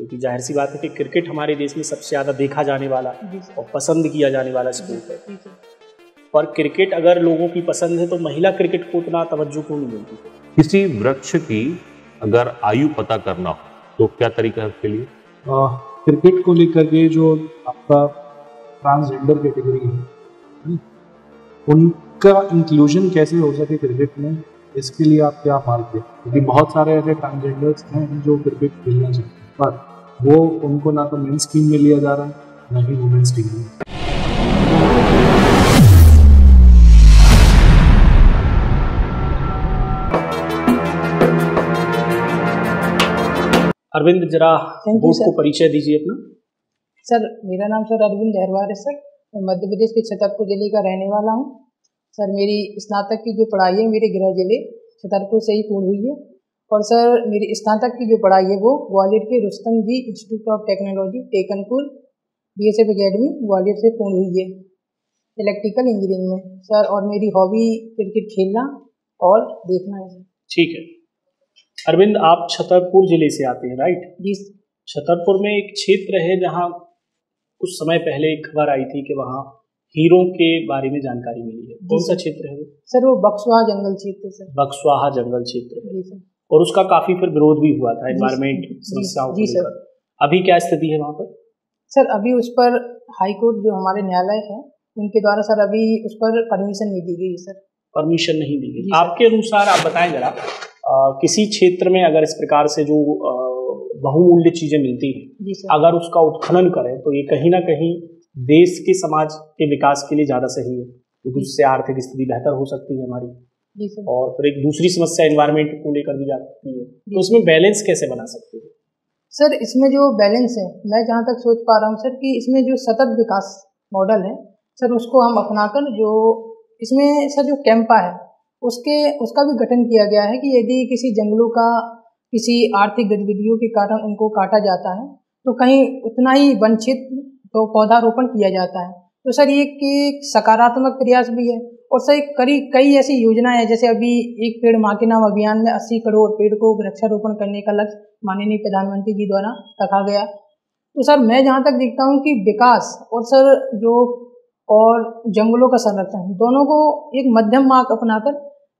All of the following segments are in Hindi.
क्योंकि जाहिर सी बात है कि क्रिकेट हमारे देश में सबसे ज़्यादा देखा जाने वाला जी सर। और पसंद किया जाने वाला स्पोर्ट है। जी सर। पर क्रिकेट अगर लोगों की पसंद है तो महिला क्रिकेट को उतना तवज्जो क्यों नहीं मिलती? किसी वृक्ष की अगर आयु पता करना हो तो क्या तरीका है उसके लिए? क्रिकेट को लेकर के जो आपका ट्रांसजेंडर कैटेगरी है, उनका इंक्लूजन कैसे हो सके क्रिकेट में, इसके लिए आप क्या मानते हैं? क्योंकि बहुत सारे ऐसे ट्रांसजेंडर्स हैं जो क्रिकेट खेलना चाहते हैं, पर वो उनको ना तो मेंस टीम में लिया जा रहा है ना ही वुमेन्स टीम में। अरविंद, जरा बोर्ड को परिचय दीजिए अपना। सर, मेरा नाम सर अरविंद अहरवार है सर। मैं मध्य प्रदेश के छतरपुर जिले का रहने वाला हूँ। सर, मेरी स्नातक की जो पढ़ाई है मेरे गृह जिले छतरपुर से ही पूर्ण हुई है। और सर, मेरी स्नातक की जो पढ़ाई है वो ग्वालियर के Rustam ji institute of technology Tekanpur BSF academy Gwalior से पूर्ण हुई है इलेक्ट्रिकल इंजीनियरिंग में सर। और मेरी हॉबी क्रिकेट खेलना और देखना है सर। ठीक है अरविंद, आप छतरपुर जिले से आते हैं, राइट? जी। छतरपुर में एक क्षेत्र है जहाँ कुछ समय पहले एक खबर आई थी कि वहाँ हीरों के बारे में जानकारी मिली है। कौन सा क्षेत्र है वो? सर, वो बक्सवाहा जंगल क्षेत्र सर। बक्सवाहा जंगल क्षेत्र है। जी सर। और उसका काफी फिर विरोध भी हुआ था एनवायरमेंट समस्याओं को लेकर। अभी क्या स्थिति है वहाँ पर? सर, अभी उस पर हाई कोर्ट जो हमारे न्यायालय है उनके द्वारा सर अभी उस पर परमिशन नहीं दी गई सर। परमिशन नहीं दी गई। आपके अनुसार आप बताएं जरा, किसी क्षेत्र में अगर इस प्रकार से जो बहुमूल्य चीजें मिलती हैं, अगर उसका उत्खनन करें तो ये कहीं ना कहीं देश के समाज के विकास के लिए ज्यादा सही है, क्योंकि उससे आर्थिक स्थिति बेहतर हो सकती है हमारी। और फिर एक दूसरी समस्या एनवायरमेंट को लेकर भी आ सकती है, तो इसमें बैलेंस कैसे बना सकते हैं? सर, इसमें जो बैलेंस है, मैं जहाँ तक सोच पा रहा हूँ सर कि इसमें जो सतत विकास मॉडल है सर, उसको हम अपनाकर जो इसमें सर जो कैंपा है उसका भी गठन किया गया है कि यदि किसी जंगलों का किसी आर्थिक गतिविधियों के कारण उनको काटा जाता है तो कहीं उतना ही वन क्षेत्र तो पौधारोपण किया जाता है। तो सर ये एक सकारात्मक प्रयास भी है। और सर कई ऐसी योजनाएं हैं, जैसे अभी एक पेड़ माँ के नाम अभियान में 80 करोड़ पेड़ को वृक्षारोपण करने का लक्ष्य माननीय प्रधानमंत्री जी द्वारा रखा गया। तो सर मैं जहाँ तक देखता हूँ कि विकास और सर जो और जंगलों का संरक्षण दोनों को एक मध्यम मार्ग अपनाकर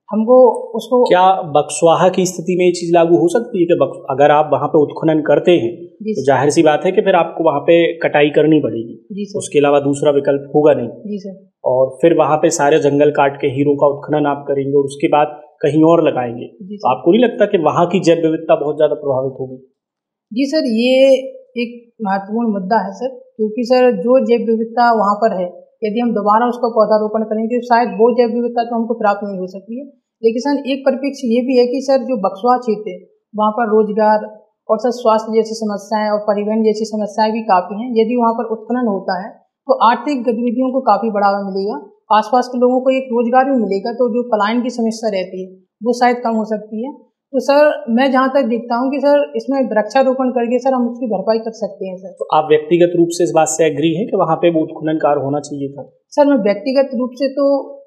हमको उसको। क्या बक्सवाहा की स्थिति में ये चीज लागू हो सकती है कि अगर आप वहाँ पे उत्खनन करते हैं तो जाहिर सी बात है कि फिर आपको वहाँ पे कटाई करनी पड़ेगी, उसके अलावा दूसरा विकल्प होगा नहीं। जी सर। और फिर वहाँ पे सारे जंगल काट के हीरों का उत्खनन आप करेंगे और उसके बाद कहीं और लगाएंगे, तो आपको नहीं लगता कि वहाँ की जैव विविधता बहुत ज्यादा प्रभावित होगी? जी सर, ये एक महत्वपूर्ण मुद्दा है सर, क्योंकि सर जो जैव विविधता वहाँ पर है, यदि हम दोबारा उसका पौधारोपण करेंगे तो शायद वो जैव विविधता तो हमको प्राप्त नहीं हो सकती है। लेकिन सर एक परिप्रेक्ष्य ये भी है कि सर जो बक्सवाहा क्षेत्र है वहाँ पर रोजगार और सर स्वास्थ्य जैसी समस्याएं और परिवहन जैसी समस्याएं भी काफ़ी हैं। यदि वहाँ पर उत्खनन होता है तो आर्थिक गतिविधियों को काफ़ी बढ़ावा मिलेगा, आसपास के लोगों को एक रोजगार भी मिलेगा, तो जो पलायन की समस्या रहती है वो शायद कम हो सकती है। तो सर मैं जहाँ तक देखता हूँ कि सर इसमें वृक्षारोपण करके सर हम उसकी भरपाई कर सकते हैं सर। तो आप व्यक्तिगत रूप से इस बात से एग्री हैं कि वहाँ पे वो उत्खनन कार्य होना चाहिए था? सर मैं व्यक्तिगत रूप से तो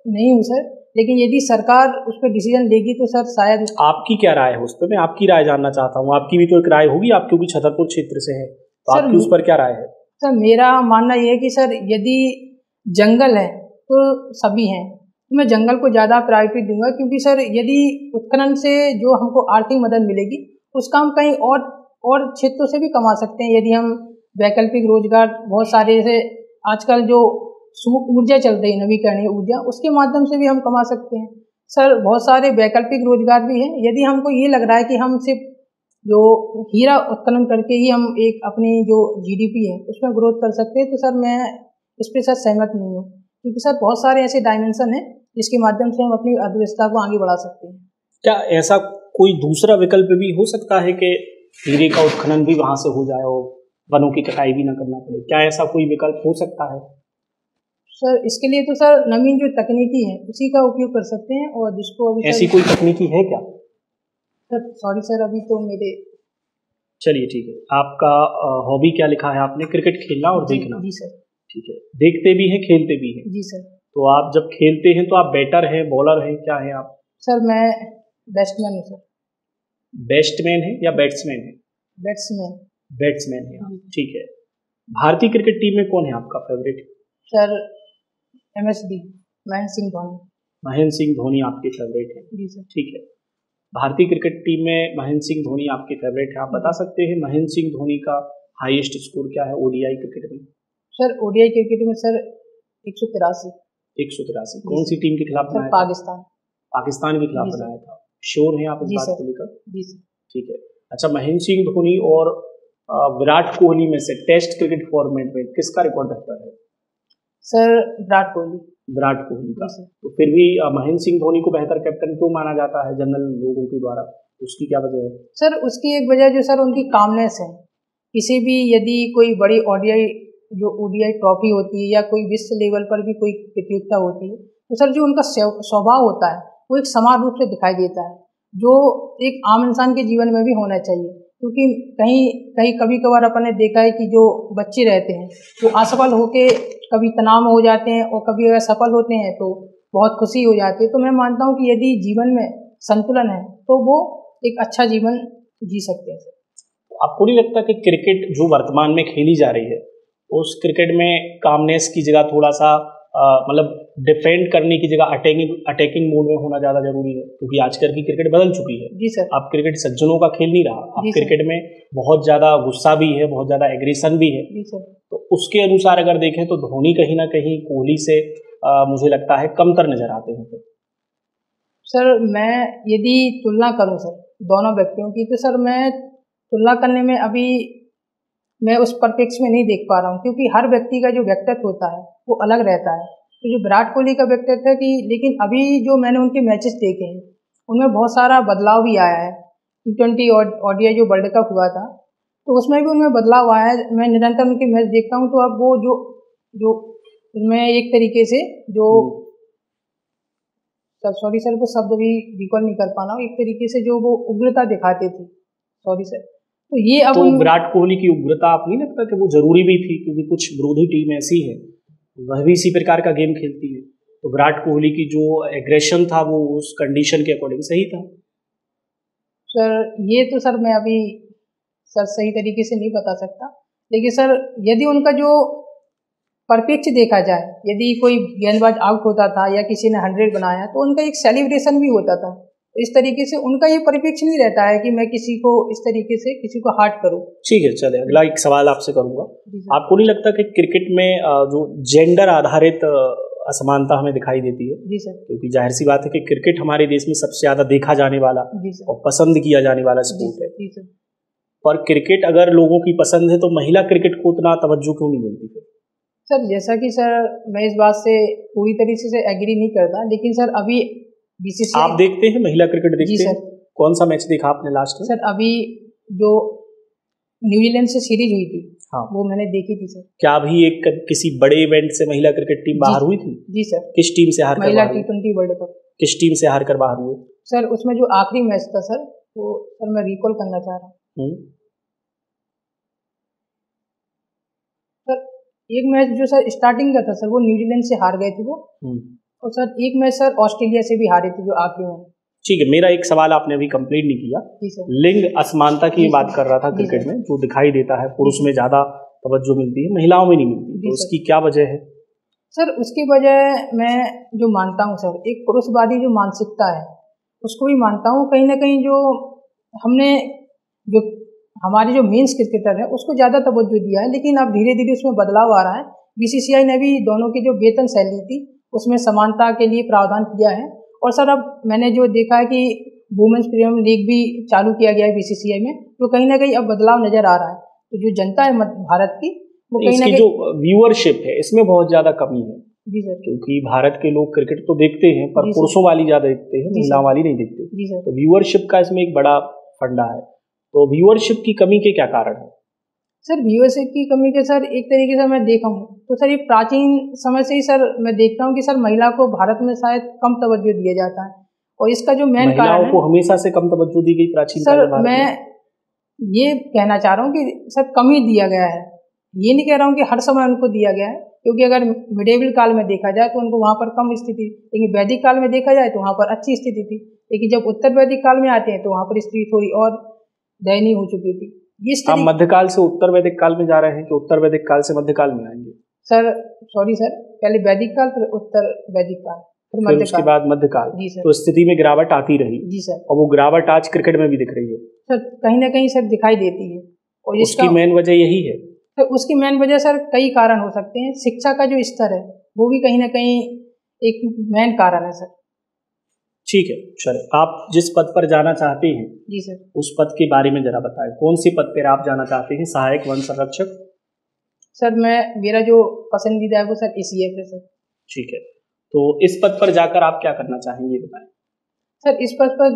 नहीं हूँ सर, लेकिन यदि सरकार उस पर डिसीजन लेगी तो सर शायद। आपकी क्या राय है उस पर? मैं आपकी राय जानना चाहता हूँ। आपकी भी तो एक राय होगी, आप क्योंकि छतरपुर क्षेत्र से है, तो आपकी उस पर क्या राय है? सर मेरा मानना ये है कि सर यदि जंगल है तो सभी हैं, तो मैं जंगल को ज़्यादा प्रायोरिटी दूंगा, क्योंकि सर यदि उत्खनन से जो हमको आर्थिक मदद मिलेगी उसका हम कहीं और क्षेत्रों से भी कमा सकते हैं। यदि हम वैकल्पिक रोजगार बहुत सारे जैसे आजकल जो ऊर्जा चल रही है नवीकरणीय ऊर्जा, उसके माध्यम से भी हम कमा सकते हैं सर। बहुत सारे वैकल्पिक रोजगार भी हैं। यदि हमको ये लग रहा है कि हम सिर्फ जो हीरा उत्खनन करके ही हम एक अपनी जो GDP है उसमें ग्रोथ कर सकते हैं, तो सर मैं इस पे सर सहमत नहीं हूँ, क्योंकि सर बहुत सारे ऐसे डायमेंशन हैं जिसके माध्यम से हम अपनी अर्थव्यवस्था को आगे बढ़ा सकते हैं। क्या ऐसा कोई दूसरा विकल्प भी हो सकता है कि हीरे का उत्खनन भी वहाँ से हो जाए और वनों की कटाई भी न करना पड़े? क्या ऐसा कोई विकल्प हो सकता है? सर इसके लिए तो सर नवीन जो तकनीकी है उसी का उपयोग कर सकते हैं। और जिसको अभी ऐसी कोई तकनीकी है क्या? सर सॉरी सर, अभी तो मेरे। चलिए ठीक है। आपका हॉबी क्या लिखा है आपने? क्रिकेट खेलना और देखना? जी सर। ठीक है। देखते भी हैं, खेलते भी हैं? जी सर। तो आप जब खेलते हैं तो आप बैटर हैं, बॉलर हैं, क्या हैं आप? सर मैं बैट्समैन हूँ सर। बैट्समैन है या बैट्समैन है? बैट्समैन। बैट्समैन है आप, ठीक है। भारतीय क्रिकेट टीम में कौन है आपका favourite? Sir MSD Mahendra Singh Dhoni. Mahendra Singh Dhoni आपके फेवरेट है, जी सर। ठीक है। भारतीय क्रिकेट टीम में महेंद्र सिंह धोनी आपके फेवरेट है। आप बता सकते हैं महेंद्र सिंह धोनी का हाईएस्ट स्कोर क्या है ओडीआई क्रिकेट में? सर ओडीआई क्रिकेट में सर 183। 183। कौन सी टीम के खिलाफ बनाया था? पाकिस्तान। पाकिस्तान के खिलाफ बनाया था। श्योर हैं आप इस बात को लेकर? जी सर। ठीक है। अच्छा, महेंद्र सिंह धोनी और विराट कोहली में से टेस्ट क्रिकेट फॉर्मेट में किसका रिकॉर्ड बेहतर है? सर विराट कोहली। विराट कोहली का। तो फिर भी महेंद्र सिंह धोनी को बेहतर कैप्टन क्यों माना जाता है जनरल लोगों के द्वारा? उसकी क्या वजह है? सर उसकी एक वजह जो सर उनकी कामनेस है। किसी भी यदि कोई बड़ी ओडीआई ट्रॉफी होती है या कोई विश्व लेवल पर भी कोई प्रतियोगिता होती है तो सर जो उनका स्वभाव होता है वो एक समान रूप से दिखाई देता है, जो एक आम इंसान के जीवन में भी होना चाहिए। क्योंकि कहीं कभी कभार अपन ने देखा है कि जो बच्चे रहते हैं वो असफल होके कभी तनाव में हो जाते हैं और कभी अगर सफल होते हैं तो बहुत खुशी हो जाती है। तो मैं मानता हूँ कि यदि जीवन में संतुलन है तो वो एक अच्छा जीवन जी सकते हैं। आपको नहीं लगता कि क्रिकेट जो वर्तमान में खेली जा रही है उस क्रिकेट में कामनेस की जगह थोड़ा सा मतलब डिफेंड करने की जगह अटैकिंग मोड में होना ज़्यादा जरूरी है? क्योंकि आजकल की क्रिकेट बदल चुकी है। जी सर। अब क्रिकेट सज्जनों का खेल नहीं रहा। अब क्रिकेट में बहुत ज़्यादा गुस्सा भी है, बहुत ज़्यादा एग्रेशन भी है। जी सर। तो उसके अनुसार अगर देखें तो धोनी कहीं ना कहीं कोहली से मुझे लगता है कमतर नजर आते हैं। सर मैं यदि तुलना करूं सर दोनों व्यक्तियों की तो सर मैं तुलना करने में अभी मैं उस परिप्रेक्ष्य में नहीं देख पा रहा हूं, क्योंकि हर व्यक्ति का जो व्यक्तित्व होता है वो अलग रहता है। तो जो विराट कोहली का व्यक्तित्व है कि लेकिन अभी जो मैंने उनके मैचेस देखे हैं उनमें बहुत सारा बदलाव भी आया है। T20 और ODI जो वर्ल्ड कप हुआ था तो उसमें भी उनमें बदलाव आया है। मैं निरंतर उनके मैच देखता हूँ तो अब वो जो उनमें एक तरीके से जो सॉरी सर वो शब्द भी रिकॉल नहीं कर पा रहा हूँ, एक तरीके से जो वो उग्रता दिखाते थे। Sorry sir. तो ये अब तो विराट कोहली की उग्रता आप नहीं लगता कि वो जरूरी भी थी? क्योंकि कुछ विरोधी टीम ऐसी है वह भी इसी प्रकार का गेम खेलती है। तो विराट कोहली की जो एग्रेशन था वो उस कंडीशन के अकॉर्डिंग सही था। सर ये तो सर मैं अभी सर सही तरीके से नहीं बता सकता, लेकिन सर यदि उनका जो परिप्रेक्ष्य देखा जाए, यदि कोई गेंदबाज आउट होता था या किसी ने 100 बनाया तो उनका एक सेलिब्रेशन भी होता था। तो इस तरीके से उनका ये परिप्रेक्ष्य नहीं रहता है कि मैं किसी को इस तरीके से किसी को हार्ट करूं। ठीक है, चले अगला एक सवाल आपसे करूंगा। आपको नहीं लगता कि क्रिकेट में जो जेंडर आधारित असमानता हमें दिखाई देती है? जी सर। क्योंकि जाहिर सी बात है कि क्रिकेट हमारे देश में सबसे ज्यादा देखा जाने वाला और पसंद किया जाने वाला स्पोर्ट है। जी सर। पर क्रिकेट अगर लोगों की पसंद है तो महिला क्रिकेट को उतना तवज्जो क्यों नहीं मिलती फिर? सर जैसा कि सर मैं इस बात से पूरी तरीके से एग्री नहीं करता, लेकिन सर अभी बीसीसीआई आप देखते हैं महिला क्रिकेट देखते जी हैं? सर। कौन सा मैच देखा आपने लास्ट में? सर अभी जो न्यूजीलैंड से सीरीज हुई थी हाँ, वो मैंने देखी थी सर। क्या अभी एक किसी बड़े इवेंट से महिला क्रिकेट टीम बाहर हुई थी? जी सर। किस टीम से हार कर महिला बाहर हुई? T20 world cup. किस टीम से हार कर बाहर हुए? सर उसमें जो आखिरी मैच था सर वो सर मैं रिकॉल करना चाह रहा हूँ। सर एक मैच जो सर स्टार्टिंग का था सर वो न्यूजीलैंड से हार गए थे वो, और सर एक मैच सर ऑस्ट्रेलिया से भी हारे थे जो आखिरी में। ठीक है, मेरा एक सवाल आपने अभी कंप्लीट नहीं किया। जी सर। लिंग असमानता की बात कर रहा था क्रिकेट में, जो दिखाई देता है पुरुष में ज्यादा तवज्जो मिलती है महिलाओं में नहीं मिलती, तो उसकी क्या वजह है? सर उसकी वजह मैं जो मानता हूँ सर एक पुरुषवादी जो मानसिकता है उसको भी मानता हूँ। कहीं ना कहीं जो हमने जो हमारे जो मेंस क्रिकेटर है उसको ज़्यादा तवज्जो दिया है, लेकिन अब धीरे धीरे उसमें बदलाव आ रहा है। बीसीसीआई ने भी दोनों की जो वेतन शैली थी उसमें समानता के लिए प्रावधान किया है। और सर अब मैंने जो देखा है कि वुमेन्स प्रीमियर लीग भी चालू किया गया है बीसीसीआई में, तो कहीं ना कहीं अब बदलाव नजर आ रहा है। तो जो जनता है भारत की वो कहीं ना कहीं जो व्यूअरशिप है इसमें बहुत ज्यादा कमी है। जी सर। क्योंकि भारत के लोग क्रिकेट तो देखते हैं पर पुरुषों वाली ज्यादा देखते हैं, महिलाओं वाली नहीं देखते। जी सर। तो व्यूअरशिप का इसमें एक बड़ा फंडा है। तो व्यूअरशिप की कमी के क्या कारण है? सर व्यूअरशिप की कमी के सर एक तरीके से मैं देखा हूँ तो सर ये प्राचीन समय से ही सर मैं देखता हूँ कि सर महिला को भारत में शायद कम तवज्जो दिया जाता है, और इसका जो मेन कारण है को हमेशा से कम तवज्जो दी गई प्राचीन काल में भारत में। मैं ये कहना चाह रहा हूँ कि सर कम ही दिया गया है, ये नहीं कह रहा हूँ कि हर समय उनको दिया गया है, क्योंकि अगर मिडेवल काल में देखा जाए तो उनको वहाँ पर कम स्थिति, लेकिन वैदिक काल में देखा जाए तो वहाँ पर अच्छी स्थिति थी। लेकिन जब उत्तर वैदिक काल में आते हैं तो वहाँ पर स्थिति थोड़ी और दयनीय हो चुकी थी। आप मध्यकाल से उत्तर वैदिक काल में जा रहे हैं कि उत्तर वैदिक काल से मध्यकाल में आएंगे? सर सॉरी सर, पहले वैदिक काल फिर उत्तर वैदिक काल फिर उसके बाद मध्यकाल। जी सर। तो स्थिति में गिरावट आती रही। जी सर। और वो गिरावट आज क्रिकेट में भी दिख रही है सर, कहीं ना कहीं सर दिखाई देती है। और उसकी मेन वजह यही है? तो उसकी मेन वजह सर कई कारण हो सकते हैं। शिक्षा का जो स्तर है वो भी कहीं ना कहीं एक मेन कारण है सर। ठीक है सर, आप जिस पद पर जाना चाहते हैं जी सर, उस पद के बारे में जरा बताएं। कौन सी पद पर आप जाना चाहते हैं? सहायक वन संरक्षक? सर मेरा जो पसंदीदा है वो सर ACF है सर। ठीक है, तो इस पद पर जाकर आप क्या करना चाहेंगे बताएं। सर इस पद पर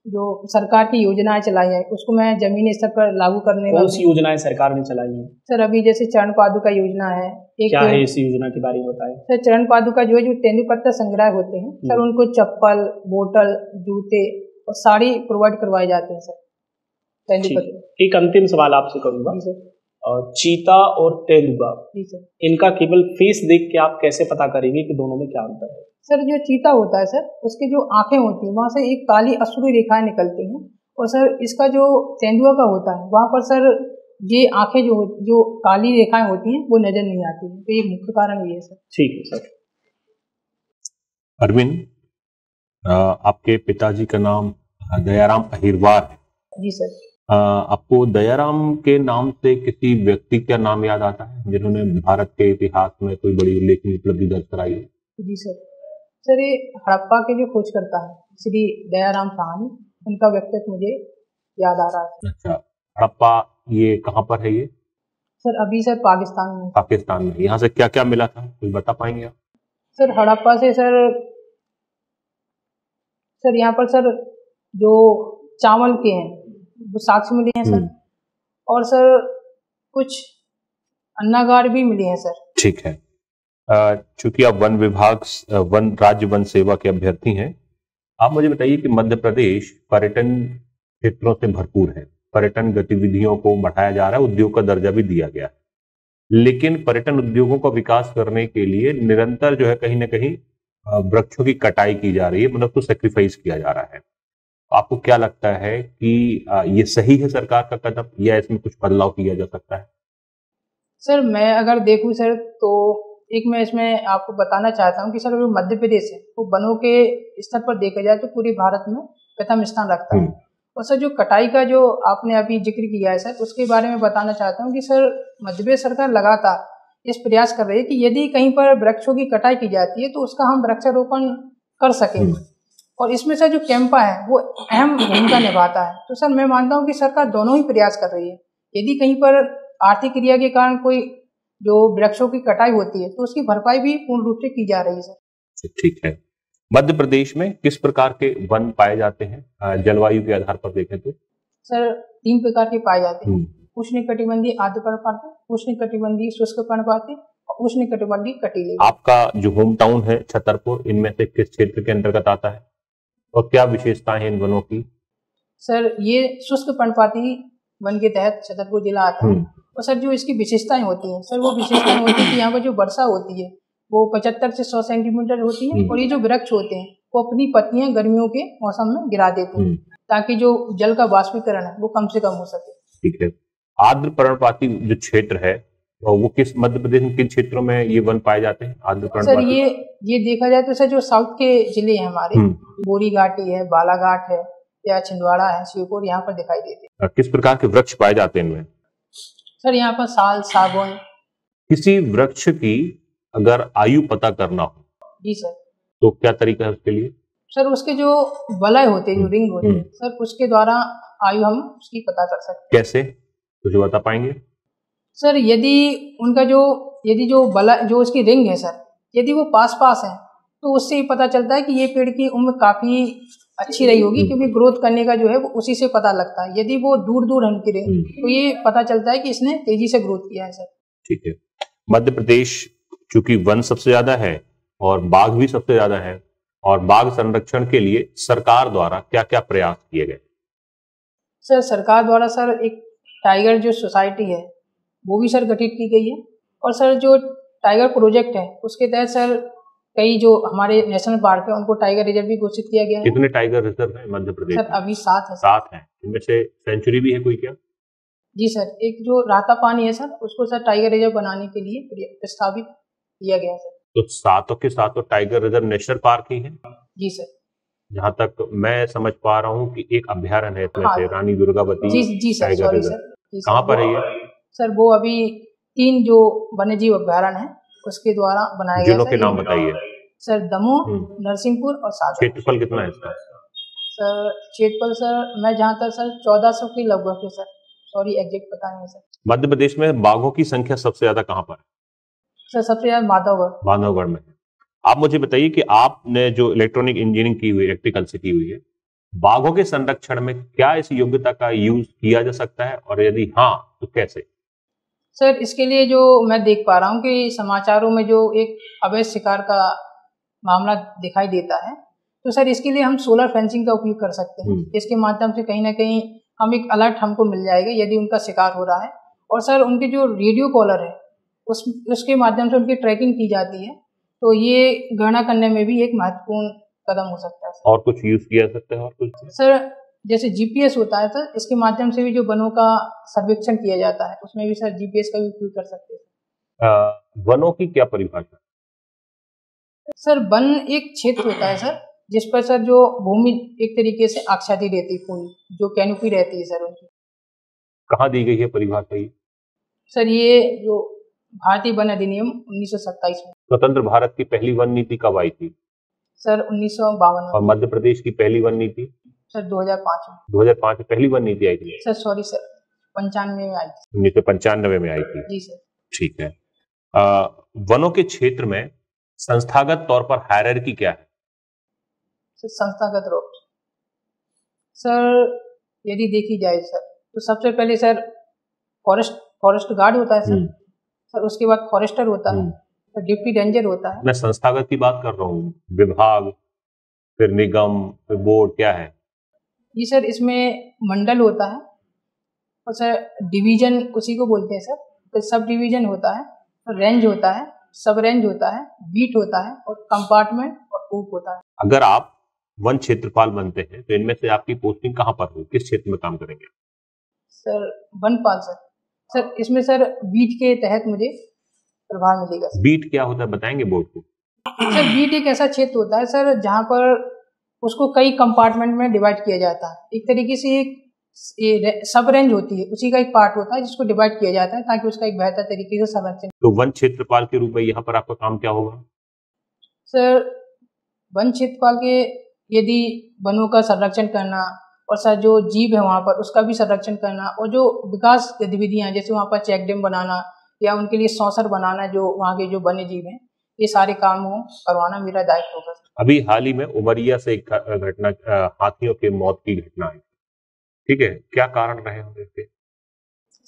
जो सरकार की योजनाएं चलाई है उसको मैं जमीनी स्तर पर लागू करने कौन सी योजनाएं सरकार ने चलाई हैं? सर अभी जैसे चरण पादुका योजना है। क्या है इस योजना के बारे में बताएं। सर चरण पादुका जो है, जो तेंदुपत्ता संग्रह होते हैं सर, उनको चप्पल, बोतल, जूते और साड़ी प्रोवाइड करवाए जाते हैं सर तेंदुपत्ता। एक अंतिम सवाल आपसे करूंगा। जी सर। चीता और तेंदुआ, जी सर, इनका केवल फेस देख के आप कैसे पता करेंगे कि दोनों में क्या अंतर है? सर जो चीता होता है सर, उसकी जो आंखें होती हैं वहाँ से एक काली अश्रुरी रेखाएं निकलती हैं। और सर इसका जो तेंदुआ का होता है वहाँ पर सर ये आंखें जो काली रेखाएं होती हैं वो नजर नहीं आती हैं। तो ये मुख्य कारण ये है सर। ठीक है सर। अरविंद, आपके पिताजी का नाम दयाराम अहिरवार है। जी सर। आपको दयाराम के नाम से किसी व्यक्ति का नाम याद आता है जिन्होंने भारत के इतिहास में कोई बड़ी उल्लेखनीय उपलब्धि दर्ज कराई है? जी सर। सर ये हड़प्पा के जो खोजकर्ता है श्री दयाराम साहनी, उनका व्यक्तित्व मुझे याद आ रहा है। अच्छा, हड़प्पा ये कहाँ पर है ये? सर अभी सर पाकिस्तान में। पाकिस्तान में। यहाँ से क्या क्या मिला था, कुछ बता पाएंगे आप? सर हड़प्पा से सर यहाँ पर सर जो चावल के हैं वो साक्ष्य मिले हैं सर। और सर कुछ अन्नागार भी मिले हैं सर। ठीक है। चूंकि आप राज्य वन सेवा के अभ्यर्थी हैं, आप मुझे बताइए कि मध्य प्रदेश पर्यटन क्षेत्रों से भरपूर है। पर्यटन गतिविधियों को बढ़ाया जा रहा है, उद्योग का दर्जा भी दिया गया है, लेकिन पर्यटन उद्योगों का विकास करने के लिए निरंतर जो है कहीं ना कहीं वृक्षों की कटाई की जा रही है, मतलब उसको सेक्रीफाइस किया जा रहा है। आपको क्या लगता है कि ये सही है सरकार का कदम, या इसमें कुछ बदलाव किया जा सकता है? सर मैं अगर देखूं सर तो एक मैं इसमें आपको बताना चाहता हूं कि सर जो मध्य प्रदेश है वो वनों के स्तर पर देखा जाए तो पूरे भारत में प्रथम स्थान रखता है। और सर जो कटाई का जो आपने अभी जिक्र किया है सर, उसके बारे में बताना चाहता हूं कि सर मध्य प्रदेश सरकार लगातार इस प्रयास कर रही है कि यदि कहीं पर वृक्षों की कटाई की जाती है तो उसका हम वृक्षारोपण कर सकें। और इसमें सर जो कैंपा है वो अहम भूमिका निभाता है। तो सर मैं मानता हूँ कि सरकार दोनों ही प्रयास कर रही है। यदि कहीं पर आर्थिक क्रिया के कारण कोई जो वृक्षों की कटाई होती है तो उसकी भरपाई भी पूर्ण रूप से की जा रही है सर। ठीक है। मध्य प्रदेश में किस प्रकार के वन पाए जाते हैं जलवायु के आधार पर देखें तो? सर 3 प्रकार के पाए जाते हैं। उष्णकटिबंधीय आर्द्र पर्णपाती, उष्णकटिबंधीय शुष्क पर्णपाती और उष्णकटिबंधीय कटीले। आपका जो होम टाउन है छतरपुर, इनमें से किस क्षेत्र के अंतर्गत आता है और क्या विशेषताएं हैं इन वनों की? सर ये शुष्क पर्णपाती वन के तहत छतरपुर जिला आता है। और सर जो इसकी विशेषताएं होती हैं सर, वो विशेषताएं होती है कि यहाँ पर जो वर्षा होती है वो 75 से 100 सेंटीमीटर होती है। और ये जो वृक्ष होते हैं वो अपनी पत्तियां गर्मियों के मौसम में गिरा देते हैं ताकि जो जल का वाष्पीकरण है वो कम से कम हो सके। ठीक है। आर्द्र पर्णपाती जो क्षेत्र है वो किस मध्य प्रदेश में किन क्षेत्रों में ये वन पाए जाते हैं आर्द्र पर्णपाती? सर ये देखा जाए तो सर जो साउथ के जिले हैं हमारे, बोरी घाटी है, बालाघाट है या छिंदवाड़ा है, श्योपुर, यहाँ पर दिखाई देते हैं। किस प्रकार के वृक्ष पाए जाते हैं इनमें? सर यहाँ पर साल, सागौन। किसी वृक्ष की अगर आयु पता करना हो जी सर तो क्या तरीका है उसके लिए? सर उसके जो वलय होते हैं, जो रिंग होते हैं सर, उसके द्वारा आयु हम उसकी पता कर सकते हैं। कैसे, कुछ बता पाएंगे? सर यदि उनका जो उसकी रिंग है सर, यदि वो पास पास है तो उससे ही पता चलता है कि ये पेड़ की उम्र काफी अच्छी रही होगी, क्योंकि ग्रोथ करने का जो है वो उसी से पता लगता है। यदि वो दूर दूर है उनकी रिंग तो ये पता चलता है कि इसने तेजी से ग्रोथ किया है सर। ठीक है। मध्य प्रदेश चूंकि वन सबसे ज्यादा है और बाघ भी सबसे ज्यादा है, और बाघ संरक्षण के लिए सरकार द्वारा क्या क्या प्रयास किए गए? सर सरकार द्वारा सर एक टाइगर जो सोसाइटी है वो भी सर गठित की गई है। और सर जो टाइगर प्रोजेक्ट है उसके तहत सर कई जो हमारे नेशनल पार्क है उनको टाइगर रिजर्व भी घोषित किया गया है। कितने टाइगर रिजर्व है मध्य प्रदेश? सर अभी 7 है। 7 है। इनमें से सेंचुरी भी है कोई क्या? जी सर, एक जो राता पानी है सर, उसको सर टाइगर रिजर्व बनाने के लिए प्रस्तावित किया गया है सर। तो सातों के सातों टाइगर रिजर्व नेशनल पार्क ही है? जी सर। जहाँ तक मैं समझ पा रहा हूँ कि एक अभ्यारण्य है इसमें हाँ, से, Rani Durgavati ji sir, tiger sorry reserve. Sir. जी सर, कहाँ पर है ये? सर वो अभी 3 जो वन्यजीव अभ्यारण्य है उसके द्वारा बनाया गया जिलों सर। के नाम बताइए। सर दमोह, नरसिंहपुर और सागर। क्षेत्रफल कितना है इसका? सर क्षेत्रफल सर मैं जहाँ तक सर 1400 के लगभग है सर, सॉरी एग्जैक्ट पता नहीं है सर। मध्य प्रदेश में बाघों की संख्या सबसे ज्यादा कहाँ पर है? सर सबसे ज्यादा माधवगढ़। बांधवगढ़ में है। आप मुझे बताइए कि आपने जो इलेक्ट्रॉनिक इंजीनियरिंग की हुई, इलेक्ट्रिकल से की हुई है, बाघों के संरक्षण में क्या इस योग्यता का यूज किया जा सकता है, और यदि हाँ तो कैसे? सर इसके लिए जो मैं देख पा रहा हूँ कि समाचारों में जो एक अवैध शिकार का मामला दिखाई देता है, तो सर इसके लिए हम सोलर फेंसिंग का उपयोग कर सकते हैं। इसके माध्यम से कहीं ना कहीं हम एक अलर्ट हमको मिल जाएगा यदि उनका शिकार हो रहा है, और सर उनके जो रेडियो कॉलर है उसके माध्यम से उनकी ट्रैकिंग की जाती है, तो ये गणना करने में भी एक महत्वपूर्ण कदम हो सकता है। और कुछ यूज किया जा सकता है? और कुछ सर जैसे जीपीएस होता है सर, इसके माध्यम से भी जो वनों का सर्वेक्षण किया जाता है उसमें भी सर जीपीएस का भी उपयोग कर सकते हैं। वनों की क्या परिभाषा? सर वन एक क्षेत्र होता है सर जिस पर सर जो भूमि एक तरीके से आच्छादित रहती है, पूरी जो कैनोपी रहती है सर उनकी। कहाँ दी गई है परिभाषा ये? सर ये जो भारतीय वन अधिनियम 1927 में। स्वतंत्र भारत की पहली वन नीति कब आई थी? सर 1952 में। और मध्य प्रदेश की पहली वन नीति? सर 2005 में। 2005 में पहली वन नीति आई थी? सर सॉरी सर 95 में आई थी। 1995 में आई थी। जी सर। ठीक है। वनों के क्षेत्र में संस्थागत तौर पर हायरार्की क्या है? सर संस्थागत रूप सर यदि देखी जाए सर, तो सबसे पहले सर फॉरेस्ट गार्ड होता है सर, सर उसके बाद फॉरेस्टर होता है, सर डिप्टी रेंजर होता है। मैं संस्थागत की बात कर रहा हूँ, विभाग, फिर निगम, फिर बोर्ड, क्या है? जी सर इसमें मंडल होता है, और सर डिवीजन उसी को बोलते हैं सर, फिर सब डिवीजन होता है, फिर रेंज होता है, सब रेंज होता है, बीट होता है, और कंपार्टमेंट और ग्रुप होता है। अगर आप वन क्षेत्रपाल बनते हैं तो इनमें से आपकी पोस्टिंग कहाँ पर हो, किस क्षेत्र में काम करेंगे? सर वनपाल सर। सर इसमें सर बीट के तहत मुझे प्रभार मिलेगा सर। बीट क्या होता है बताएंगे बोर्ड को? सर बीट एक ऐसा क्षेत्र होता है सर जहाँ पर उसको कई कंपार्टमेंट में डिवाइड किया जाता है, एक तरीके से एक सब रेंज होती है उसी का एक पार्ट होता है जिसको डिवाइड किया जाता है ताकि उसका एक बेहतर तरीके से संरक्षण। तो वन क्षेत्रपाल के रूप में यहाँ पर आपका काम क्या होगा? सर वन क्षेत्रपाल के यदि वनों का संरक्षण करना, और सर जो जीव है वहाँ पर उसका भी संरक्षण करना, और जो विकास गतिविधियाँ जैसे वहाँ पर चेक डैम बनाना या उनके लिए सौसर बनाना, जो वहाँ के जो वन्य जीव हैं, ये सारे काम हो करवाना मेरा दायित्व होगा। अभी हाल ही में उमरिया से एक घटना, हाथियों के मौत की घटना है, ठीक है, क्या कारण रहे होंगे इसके?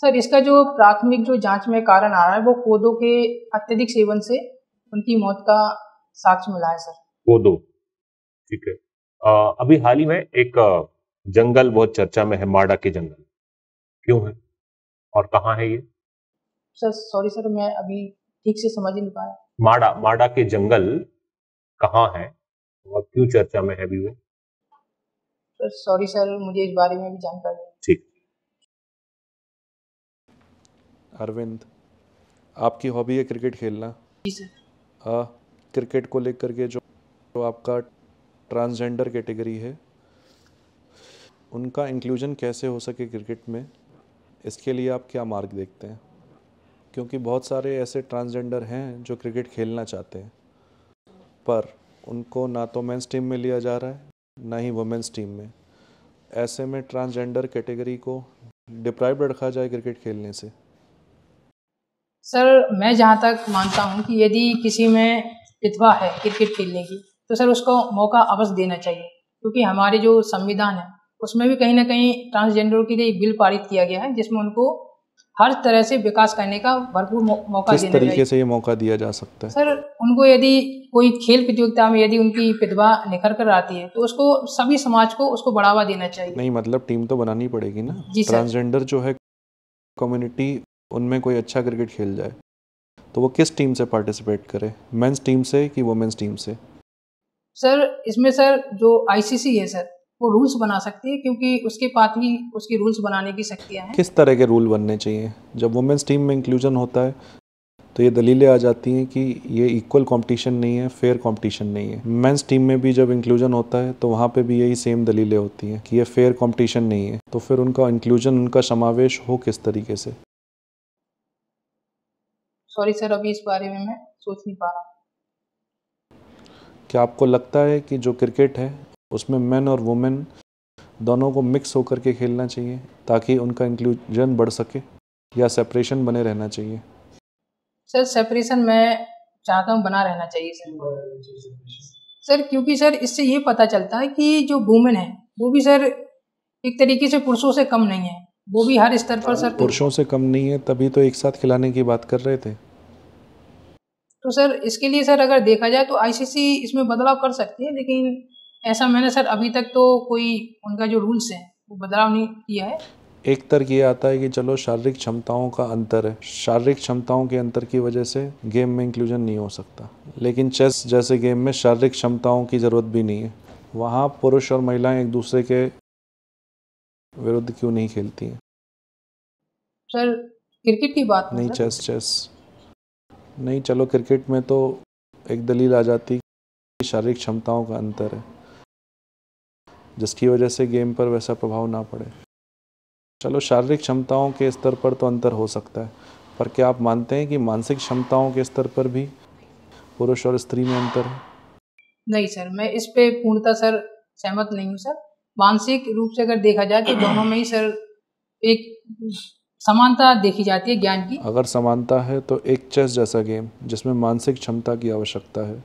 सर इसका जो प्राथमिक जो जांच में कारण आ रहा है वो पौधों के अत्यधिक सेवन से उनकी मौत का साक्ष्य मिला है सर। पौधों, ठीक है। अभी हाल ही में एक जंगल बहुत चर्चा में है, माडा के जंगल, क्यों है और कहाँ है ये? सर सॉरी सर मैं अभी ठीक से समझ नहीं पाया। माडा के जंगल कहाँ है और क्यों चर्चा में है अभी वो? सर सॉरी सर मुझे इस बारे में भी जानकारी नहीं। ठीक। अरविंद, आपकी हॉबी है क्रिकेट खेलना। जी सर। क्रिकेट को लेकर के जो आपका ट्रांसजेंडर कैटेगरी है उनका इंक्लूजन कैसे हो सके क्रिकेट में, इसके लिए आप क्या मार्ग देखते हैं? क्योंकि बहुत सारे ऐसे ट्रांसजेंडर हैं जो क्रिकेट खेलना चाहते हैं पर उनको ना तो मेंस टीम में लिया जा रहा है ना ही वुमेंस टीम में। ऐसे में ट्रांसजेंडर कैटेगरी को डिप्राइव्ड रखा जाए क्रिकेट खेलने से। सर मैं जहाँ तक मानता हूँ कि यदि किसी में प्रतिभा है क्रिकेट खेलने की तो सर उसको मौका अवश्य देना चाहिए, क्योंकि हमारे जो संविधान है उसमें भी कहीं ना कहीं ट्रांसजेंडरों के लिए एक बिल पारित किया गया है जिसमें उनको हर तरह से विकास करने का भरपूर मौका देना चाहिए। किस तरीके से ये मौका दिया जा सकता है? सर उनको यदि कोई खेल प्रतियोगिता में यदि उनकी प्रतिभा निखर कर आती है तो उसको सभी समाज को उसको बढ़ावा देना चाहिए। नहीं मतलब टीम तो बनानी पड़ेगी ना। जी सर। ट्रांसजेंडर जो है कम्युनिटी, उनमें कोई अच्छा क्रिकेट खेल जाए तो वो किस टीम से पार्टिसिपेट करे, मेंस टीम से कि वुमेन्स टीम से? सर इसमें सर जो आईसीसी है सर वो रूल्स बना सकती है, क्योंकि उसके पास ही उसकी रूल्स बनाने की शक्तियाँ हैं। किस तरह के रूल बनने चाहिए? जब वुमेन्स टीम में इंक्लूजन होता है तो ये दलीलें आ जाती हैं कि ये इक्वल कंपटीशन नहीं है, फेयर कंपटीशन नहीं है। मेंस टीम में भी जब इंक्लूजन होता है तो वहाँ पे भी यही सेम दलीलें होती हैं कि ये फेयर कंपटीशन नहीं है। तो फिर उनका इंक्लूजन, उनका समावेश हो किस तरीके से? सॉरी सर, अभी इस बारे में मैं सोच नहीं पा रहा। क्या आपको लगता है कि जो क्रिकेट है उसमें मेन और वुमेन दोनों को मिक्स होकर के खेलना चाहिए ताकि उनका इंक्लूजन बढ़ सके, या सेपरेशन बने रहना चाहिए? सर सेपरेशन मैं चाहता हूँ बना रहना चाहिए सर, क्योंकि सर इससे ये पता चलता है कि जो वुमेन है वो भी सर एक तरीके से पुरुषों से कम नहीं है, वो भी हर स्तर पर सर पुरुषों से कम नहीं है, तभी तो एक साथ खिलाने की बात कर रहे थे। तो सर इसके लिए सर अगर देखा जाए तो आईसीसी इसमें बदलाव कर सकती है, लेकिन ऐसा मैंने सर अभी तक तो कोई उनका जो रूल्स है वो बदलाव नहीं किया है। एक तर्क ये आता है कि चलो शारीरिक क्षमताओं का अंतर है, शारीरिक क्षमताओं के अंतर की वजह से गेम में इंक्लूजन नहीं हो सकता, लेकिन चेस जैसे गेम में शारीरिक क्षमताओं की ज़रूरत भी नहीं है। वहाँ पुरुष और महिलाएं एक दूसरे के विरुद्ध क्यों नहीं खेलती हैं? सर क्रिकेट की बात नहीं, सर। चेस नहीं, चलो क्रिकेट में तो एक दलील आ जाती कि शारीरिक क्षमताओं का अंतर है, जिसकी वजह से गेम पर वैसा प्रभाव ना पड़े। चलो शारीरिक क्षमताओं के स्तर पर तो अंतर हो सकता है, पर क्या आप मानते हैं कि मानसिक क्षमताओं के स्तर पर भी पुरुष और स्त्री में अंतर है? नहीं सर, मैं इस पे पूर्णतः सर सहमत नहीं हूँ सर। मानसिक रूप से अगर देखा जाए तो दोनों में ही सर एक समानता देखी जाती है ज्ञान की। अगर समानता है तो एक चेस जैसा गेम जिसमें मानसिक क्षमता की आवश्यकता है,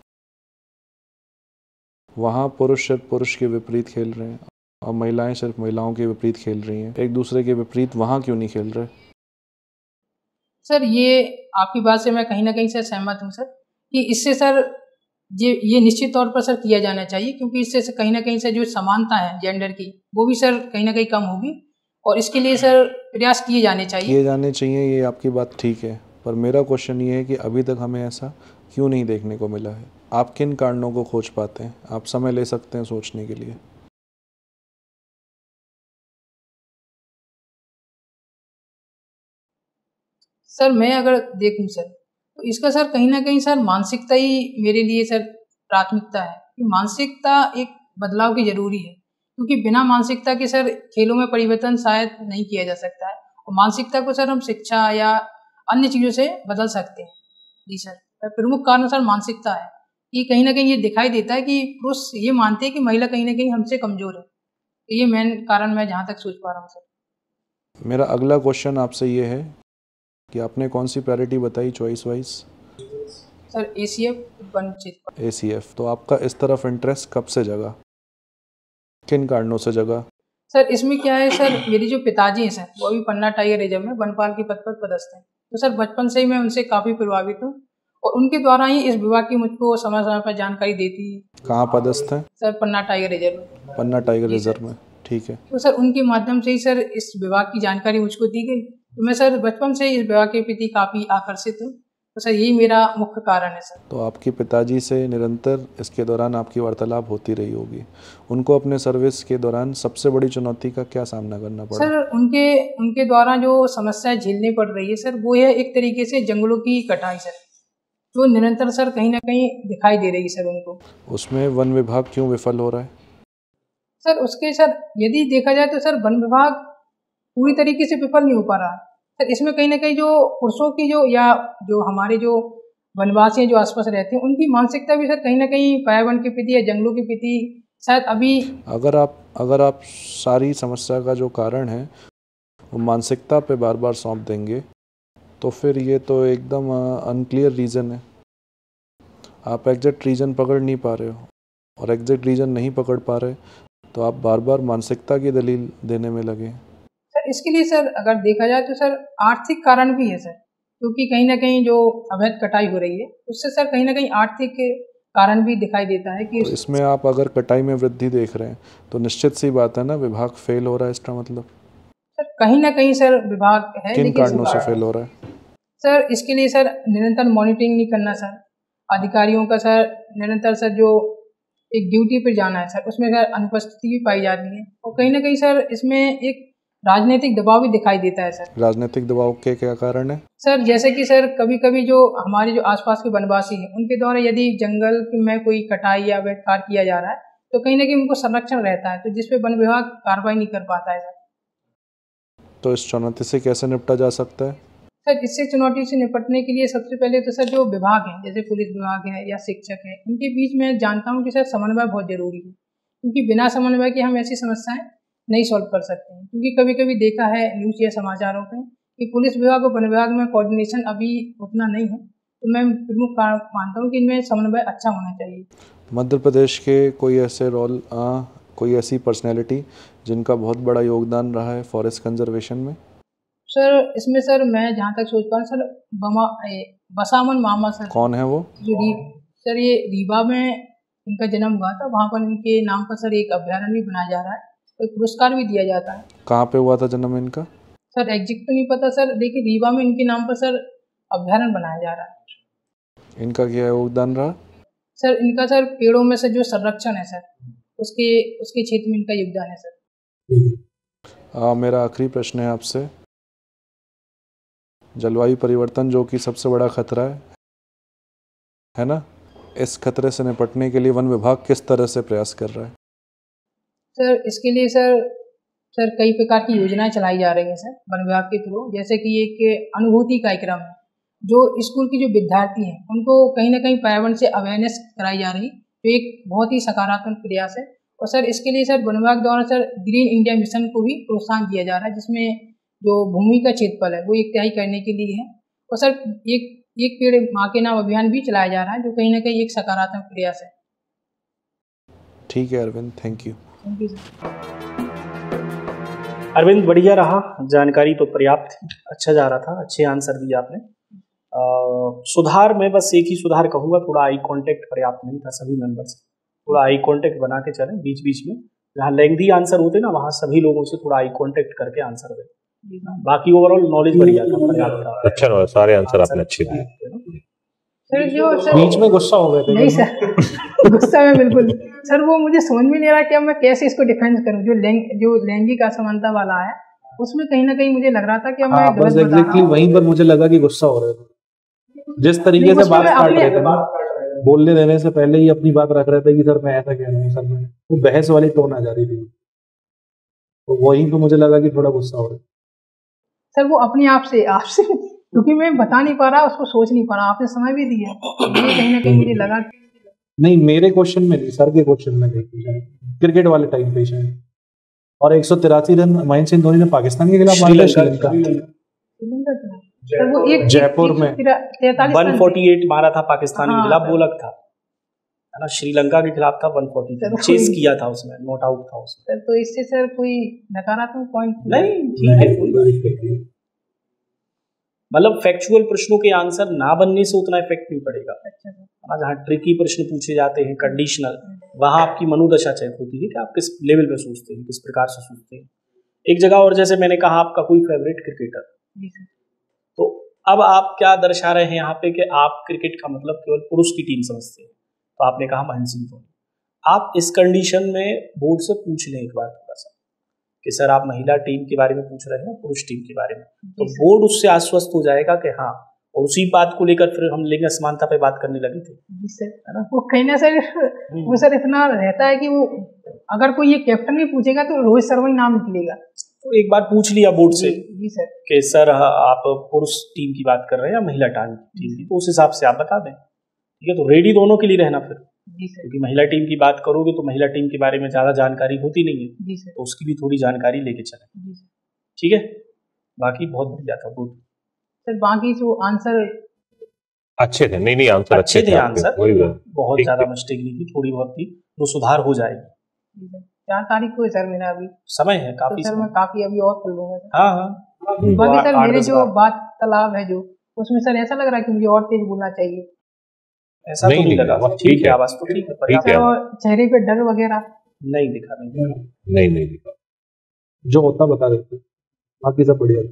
वहाँ पुरुष सिर्फ पुरुष के विपरीत खेल रहे हैं और महिलाएं सिर्फ महिलाओं के विपरीत खेल रही हैं, एक दूसरे के विपरीत वहाँ क्यों नहीं खेल रहे? सर ये आपकी बात से मैं कहीं ना कहीं सर सहमत हूँ सर, कि इससे सर ये निश्चित तौर पर सर किया जाना चाहिए, क्योंकि इससे कहीं ना कहीं से जो समानता है जेंडर की वो भी सर कहीं ना कहीं कम होगी, और इसके लिए सर प्रयास किए जाने चाहिए। ये आपकी बात ठीक है, पर मेरा क्वेश्चन ये है कि अभी तक हमें ऐसा क्यों नहीं देखने को मिला है? आप किन कारणों को खोज पाते हैं? आप समय ले सकते हैं सोचने के लिए। सर मैं अगर देखूं सर तो इसका सर कहीं ना कहीं सर मानसिकता ही मेरे लिए सर प्राथमिकता है, कि मानसिकता एक बदलाव की जरूरी है, क्योंकि बिना मानसिकता के सर खेलों में परिवर्तन शायद नहीं किया जा सकता है, और मानसिकता को सर हम शिक्षा या अन्य चीज़ों से बदल सकते हैं। जी सर, प्रमुख कारण सर मानसिकता है कि कहीं ना कहीं ये दिखाई देता है कि पुरुष ये मानते हैं कि महिला कहीं ना कहीं हमसे कमजोर है, तो ये मेन कारण मैं जहाँ तक सोच पा रहा हूँ सर। मेरा अगला क्वेश्चन आपसे ये है कि आपने कौन सी प्रायोरिटी बताई choice wise? Sir ACF one क्षेत्र। ACF। तो आपका इस तरफ इंटरेस्ट कब से जगा, किन कारणों से जगा? सर इसमें क्या है सर, मेरे जो पिताजी हैं सर वो अभी पन्ना टाइगर रिजर्व में वनपाल के पद पर पदस्थ हैं, तो सर बचपन से ही मैं उनसे काफ़ी प्रभावित हूँ, और उनके द्वारा ही इस विभाग की मुझको समय समय पर जानकारी देती। कहाँ पदस्थ हैं? सर पन्ना टाइगर रिजर्व में। पन्ना टाइगर रिजर्व में, ठीक है। तो सर उनके माध्यम से ही सर इस विभाग की जानकारी मुझको दी गई, तो मैं सर बचपन से इस विभाग के प्रति काफ़ी आकर्षित हूँ, तो सर यही मेरा मुख्य कारण है सर। तो आपके पिताजी से निरंतर इसके दौरान आपकी वार्तालाप होती रही होगी। उनको अपने सर्विस के दौरान सबसे बड़ी चुनौती का क्या सामना करना पड़ा? सर उनके द्वारा जो समस्याएं झेलनी पड़ रही है सर, वो है एक तरीके से जंगलों की कटाई सर, जो निरंतर सर कहीं ना कहीं दिखाई दे रही है सर उनको। उसमें वन विभाग क्यों विफल हो रहा है? सर उसके सर यदि देखा जाए तो सर वन विभाग पूरी तरीके से विफल नहीं हो पा रहा है सर। इसमें कहीं ना कहीं जो पुरुषों की जो या जो हमारे जो वनवासी हैं जो आसपास रहते हैं, उनकी मानसिकता भी सर कहीं ना कहीं पर्यावरण के प्रति या जंगलों के प्रति शायद अभी। अगर आप सारी समस्या का जो कारण है वो मानसिकता पे बार बार सौंप देंगे तो फिर ये तो एकदम अनक्लियर रीज़न है। आप एग्जैक्ट रीज़न पकड़ नहीं पा रहे हो, और एग्जैक्ट रीज़न नहीं पकड़ पा रहे तो आप बार बार मानसिकता की दलील देने में लगे। सर इसके लिए सर अगर देखा जाए तो सर आर्थिक कारण भी है सर, क्योंकि कहीं ना कहीं जो अवैध कटाई हो रही है उससे सर कहीं ना कहीं आर्थिक कारण भी दिखाई देता है कि तो इसमें आप अगर कटाई में वृद्धि देख रहे हैं तो निश्चित सी बात है ना, विभाग फेल हो रहा है इसका मतलब। सर कहीं ना कहीं सर विभाग है, किन लेकिन कारणों से फेल हो रहा है? सर इसके लिए सर निरंतर मॉनिटरिंग नहीं करना सर, अधिकारियों का सर निरंतर सर जो एक ड्यूटी पर जाना है सर, उसमें सर अनुपस्थिति भी पाई जाती है और कहीं ना कहीं सर इसमें एक राजनीतिक दबाव भी दिखाई देता है सर। राजनीतिक दबाव के क्या कारण है सर? जैसे कि सर कभी कभी जो हमारे जो आसपास के वनवासी हैं उनके द्वारा यदि जंगल में कोई कटाई या अवैध कार्य किया जा रहा है तो कहीं ना कहीं उनको संरक्षण रहता है, तो जिसपे वन विभाग कार्रवाई नहीं कर पाता है सर। तो इस चुनौती से कैसे निपटा जा सकता है सर? इससे चुनौती से निपटने के लिए सबसे पहले तो सर जो विभाग हैं जैसे पुलिस विभाग है या शिक्षक है, इनके बीच में जानता हूँ कि सर समन्वय बहुत जरूरी है, क्योंकि बिना समन्वय के हम ऐसी समस्याएं नहीं सॉल्व कर सकते हैं। क्योंकि कभी कभी देखा है न्यूज़ या समाचारों पे कि पुलिस विभाग और वन विभाग में कोऑर्डिनेशन अभी उतना नहीं है, तो मैं प्रमुख कारण मानता हूँ कि इनमें समन्वय अच्छा होना चाहिए। मध्य प्रदेश के कोई ऐसे कोई ऐसी पर्सनैलिटी जिनका बहुत बड़ा योगदान रहा है फॉरेस्ट कंजर्वेशन में? सर इसमें सर मैं जहाँ तक सोच पा रहा सर बसामन मामा सर। कौन है वो? सर ये रीवा में इनका जन्म हुआ था, वहाँ पर इनके नाम पर सर एक अभ्यारण्य भी बनाया जा रहा है, एक पुरस्कार भी दिया जाता है। कहाँ पे हुआ था जन्म इनका? सर एग्जैक्ट तो नहीं पता सर, देखिए रीवा में इनके नाम पर सर अभ्यारण्य बनाया जा रहा है। इनका क्या योगदान रहा? सर इनका सर पेड़ों में से जो संरक्षण है सर उसके क्षेत्र में इनका योगदान है सर। मेरा आखिरी प्रश्न है आपसे, जलवायु परिवर्तन जो कि सबसे बड़ा खतरा है ना, इस खतरे से निपटने के लिए वन विभाग किस तरह से प्रयास कर रहा है? सर इसके लिए सर कई प्रकार की योजनाएं चलाई जा रही हैं सर वन विभाग के थ्रू, जैसे कि एक अनुभूति कार्यक्रम है, जो स्कूल की जो विद्यार्थी हैं उनको कहीं ना कहीं पर्यावरण से अवेयरनेस कराई जा रही, जो एक बहुत ही सकारात्मक प्रयास है। और सर इसके लिए सर वन विभाग द्वारा सर ग्रीन इंडिया मिशन को भी प्रोत्साहन दिया जा रहा है, जिसमें जो भूमि का क्षेत्रफल है वो 1/3 करने के लिए है। और सर एक पेड़ माँ के नाम अभियान भी चलाया जा रहा है, जो कहीं ना कहीं एक सकारात्मक प्रयास है। ठीक है Arvind, thank you. Thank you sir. Arvind बढ़िया रहा, जानकारी तो पर्याप्त थी, अच्छा जा रहा था, अच्छे आंसर दिए आपने। सुधार में बस एक ही सुधार कहूँगा, थोड़ा आई कांटेक्ट पर्याप्त नहीं था सभी मेंबर्स, थोड़ा आई कांटेक्ट बना के चलें, बीच बीच में जहाँ लेंथी आंसर होते ना वहाँ सभी लोगों से थोड़ा आई कांटेक्ट करके आंसर दें। बाकी ओवरऑल नॉलेज बढ़िया था, पर्याप्त था, अच्छा रहा, सारे आंसर आपने अच्छे दिए। सर जो सर बीच में गुस्सा हो गए थे? नहीं सर गुस्सा में बिल्कुल सर, वो मुझे समझ में नहीं आ रहा कि अब मैं कैसे इसको डिफेंस करूं। जो लैंगिक असमानता वाला है उसमें कहीं ना कहीं मुझे लग रहा था कि अब मैं गलत बता रहा हूं। वहीं पर मुझे लगा कि गुस्सा हो रहे थे, जिस तरीके से बात काट रहे थे ना, बोलने देने से पहले ही अपनी बात रख रहे थे कि सर मैं ऐसा कह रहा हूँ, सर मैं, वो बहस वाली टोन आ जा रही थी, तो वहीं तो मुझे लगा कि थोड़ा गुस्सा हो रहा है। सर वो अपने आप से आपसे क्योंकि मैं बता नहीं पा रहा, उसको सोच नहीं पा रहा, आपने समय भी दिया, ये कहीं ना कहीं मुझे लगा नहीं, मेरे क्वेश्चन में नहीं, सर के क्वेश्चन में नहीं, क्रिकेट वाले टाइम पे शायद। और 183 रन महेंद्र सिंह धोनी ने पाकिस्तान के खिलाफ मारा, श्रीलंका वो एक जयपुर में 148 मारा था पाकिस्तान के खिलाफ, वो अलग था है ना, श्रीलंका के खिलाफ था 140, चेस किया था उसमें, नॉट आउट था उसमें। सर तो इससे सर कोई नकारात्मक पॉइंट नहीं, ठीक है, मतलब फैक्चुअल प्रश्नों के आंसर ना बनने से उतना इफेक्ट नहीं पड़ेगा। अच्छा, जहाँ ट्रिकी प्रश्न पूछे जाते हैं कंडीशनल, वहाँ आपकी मनोदशा चेक होती है कि आप किस लेवल पे सोचते हैं, किस प्रकार से सोचते हैं। एक जगह और जैसे मैंने कहा आपका कोई फेवरेट क्रिकेटर, तो अब आप क्या दर्शा रहे हैं यहाँ पे कि आप क्रिकेट का मतलब केवल पुरुष की टीम समझते हैं, तो आपने कहा महेंद्र सिंह धोनी। आप इस कंडीशन में बोर्ड से पूछ लें एक बार थोड़ा सा कि सर आप महिला टीम के बारे में पूछ रहे हैं, पुरुष टीम के बारे में, तो बोर्ड उससे आश्वस्त हो जाएगा कि हाँ, और उसी बात को लेकर फिर हम लिंग असमानता पे बात करने लगे थे। जी सर, है ना, वो कहीं ना सर वो सर इतना रहता है कि वो अगर कोई ये कैप्टन भी पूछेगा तो रोहित शर्मा ही नाम निकलेगा, तो एक बार पूछ लिया बोर्ड से जी सर कि सर आप पुरुष टीम की बात कर रहे हैं या महिला टीम की, तो उस हिसाब से आप बता दें, ठीक है। तो रेडी दोनों के लिए रहना फिर, क्योंकि महिला टीम की बात करोगे तो महिला टीम के बारे में ज़्यादा जानकारी होती नहीं है, तो उसकी भी थोड़ी जानकारी लेके चलें, ठीक है। बाकी बहुत बढ़िया था, गुड सर। बाकी जो आंसर अच्छे थे, नहीं आंसर अच्छे थे आंसर, बहुत ज़्यादा मिस्टेक नहीं थी, थोड़ी बहुत थी, तो सुधार हो जाएगी। 4 तारीख को है सर मेरा अभी समय है काफी, तो सर मैं काफी अभी और कर लूंगा। हाँ, बाकी सर मेरे जो बात तालाब है जो उसमें सर ऐसा लग रहा है कि मुझे और तेज बोलना चाहिए, ऐसा तो नहीं लगा, ठीक है, आवाज तो ठीक है, और चेहरे पे डर वगैरह नहीं दिखा, नहीं दिखा, नहीं दिखा, जो होता बता देते, बाकी सब बढ़िया।